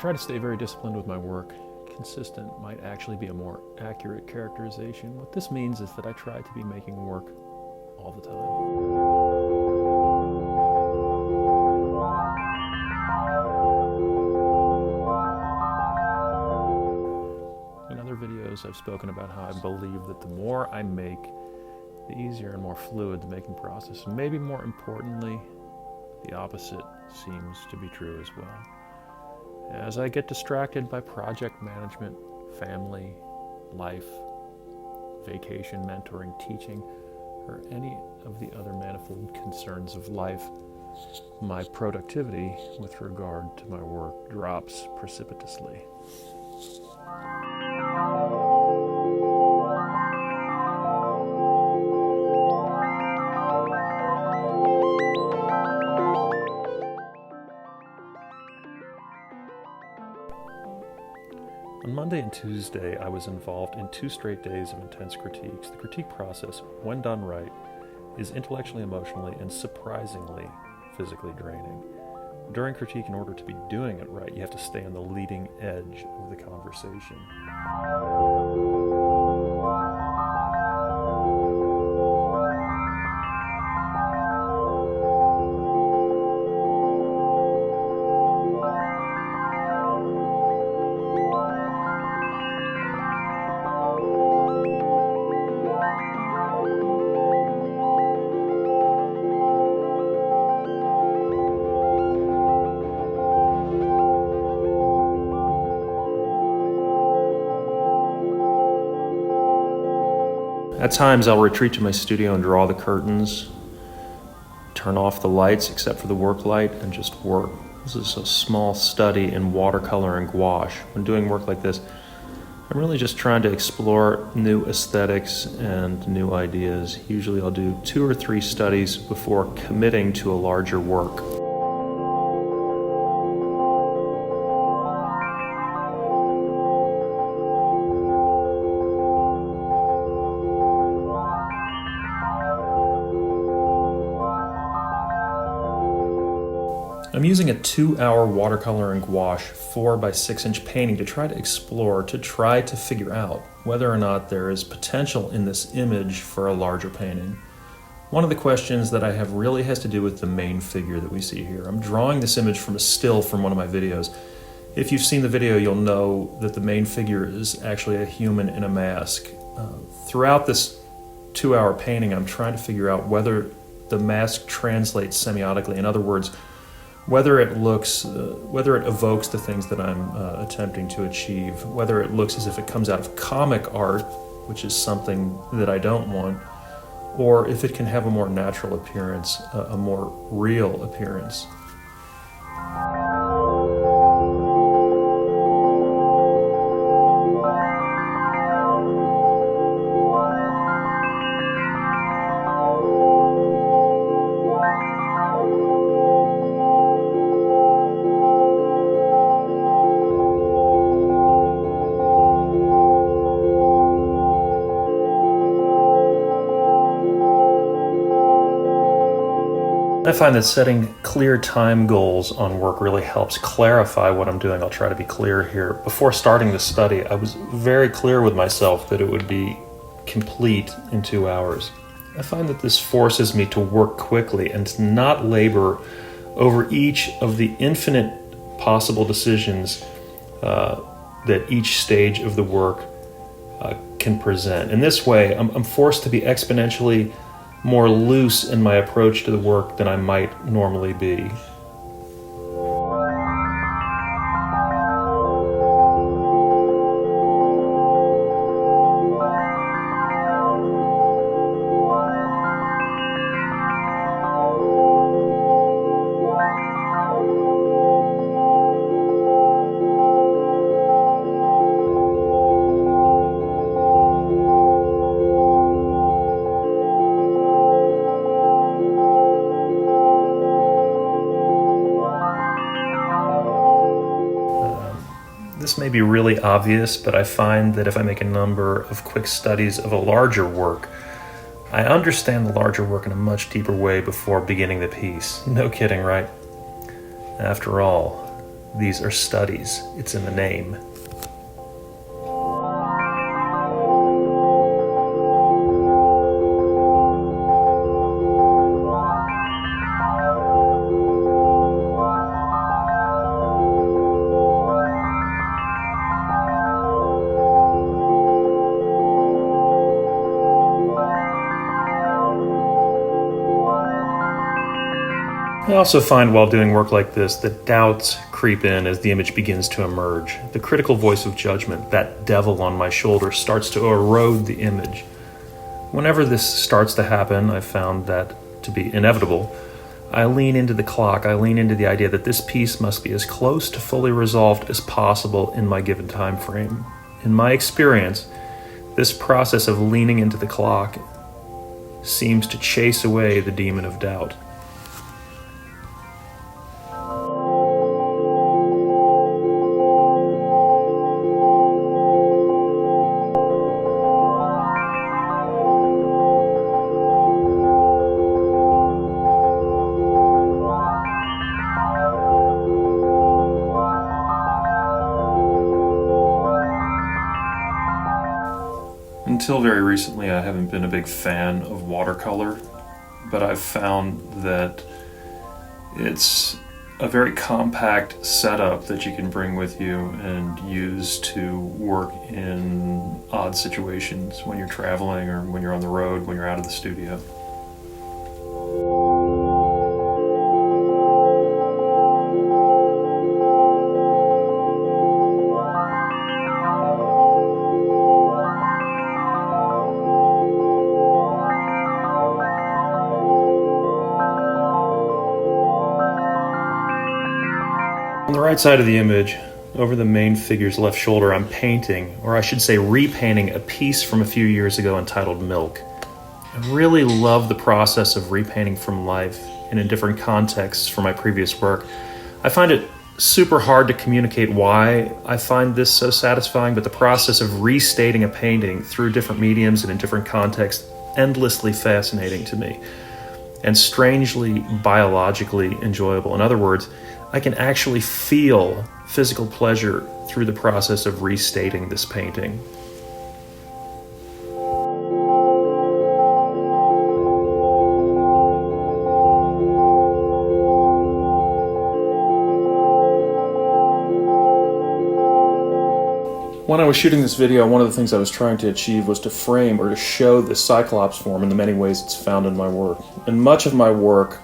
try to stay very disciplined with my work. Consistent might actually be a more accurate characterization. What this means is that I try to be making work all the time. In other videos, I've spoken about how I believe that the more I make, the easier and more fluid the making process. And maybe more importantly, the opposite seems to be true as well. As I get distracted by project management, family, life, vacation, mentoring, teaching, or any of the other manifold concerns of life, my productivity with regard to my work drops precipitously. On Monday and Tuesday, I was involved in 2 straight days of intense critiques. The critique process, when done right, is intellectually, emotionally, and surprisingly physically draining. During critique, in order to be doing it right, you have to stay on the leading edge of the conversation. At times, I'll retreat to my studio and draw the curtains, turn off the lights except for the work light, and just work. This is a small study in watercolor and gouache. When doing work like this, I'm really just trying to explore new aesthetics and new ideas. Usually I'll do 2 or 3 studies before committing to a larger work. I'm using a 2-hour watercolor and gouache 4 by 6 inch painting to try to figure out whether or not there is potential in this image for a larger painting. One of the questions that I have really has to do with the main figure that we see here. I'm drawing this image from a still from one of my videos. If you've seen the video, you'll know that the main figure is actually a human in a mask. Throughout this 2-hour painting, I'm trying to figure out whether the mask translates semiotically. In other words, whether it evokes the things that I'm attempting to achieve, whether it looks as if it comes out of comic art, which is something that I don't want, or if it can have a more natural appearance, a more real appearance. I find that setting clear time goals on work really helps clarify what I'm doing. I'll try to be clear here. Before starting the study, I was very clear with myself that it would be complete in 2 hours. I find that this forces me to work quickly and to not labor over each of the infinite possible decisions that each stage of the work can present. In this way, I'm forced to be exponentially more loose in my approach to the work than I might normally be. This may be really obvious, but I find that if I make a number of quick studies of a larger work, I understand the larger work in a much deeper way before beginning the piece. No kidding, right? After all, These are studies. It's in the name. I also find while doing work like this that doubts creep in as the image begins to emerge. The critical voice of judgment, that devil on my shoulder, starts to erode the image. Whenever this starts to happen, I've found that to be inevitable. I lean into the clock. I lean into the idea that this piece must be as close to fully resolved as possible in my given time frame. In my experience, this process of leaning into the clock seems to chase away the demon of doubt. Until very recently, I haven't been a big fan of watercolor, but I've found that it's a very compact setup that you can bring with you and use to work in odd situations when you're traveling or when you're on the road, when you're out of the studio. On the right side of the image, over the main figure's left shoulder, I'm painting, or I should say repainting, a piece from a few years ago entitled Milk. I really love the process of repainting from life and in different contexts from my previous work. I find it super hard to communicate why I find this so satisfying, but the process of restating a painting through different mediums and in different contexts, endlessly fascinating to me, and strangely biologically enjoyable. In other words, I can actually feel physical pleasure through the process of restating this painting. When I was shooting this video, one of the things I was trying to achieve was to frame or to show the Cyclops form in the many ways it's found in my work. And much of my work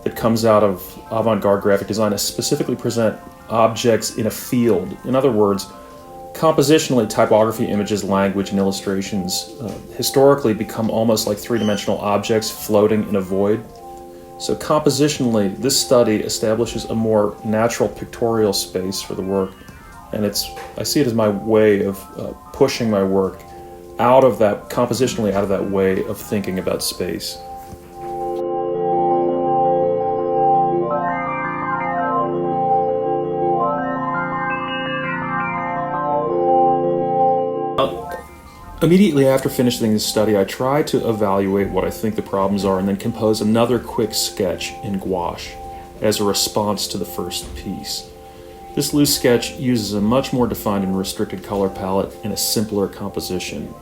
that comes out of avant-garde graphic design is specifically present objects in a field. In other words, compositionally, typography, images, language, and illustrations historically become almost like three-dimensional objects floating in a void. So compositionally, this study establishes a more natural pictorial space for the work, and I see it as my way of pushing my work out of that, compositionally out of that way of thinking about space. Immediately after finishing this study, I try to evaluate what I think the problems are and then compose another quick sketch in gouache as a response to the first piece. This loose sketch uses a much more defined and restricted color palette and a simpler composition.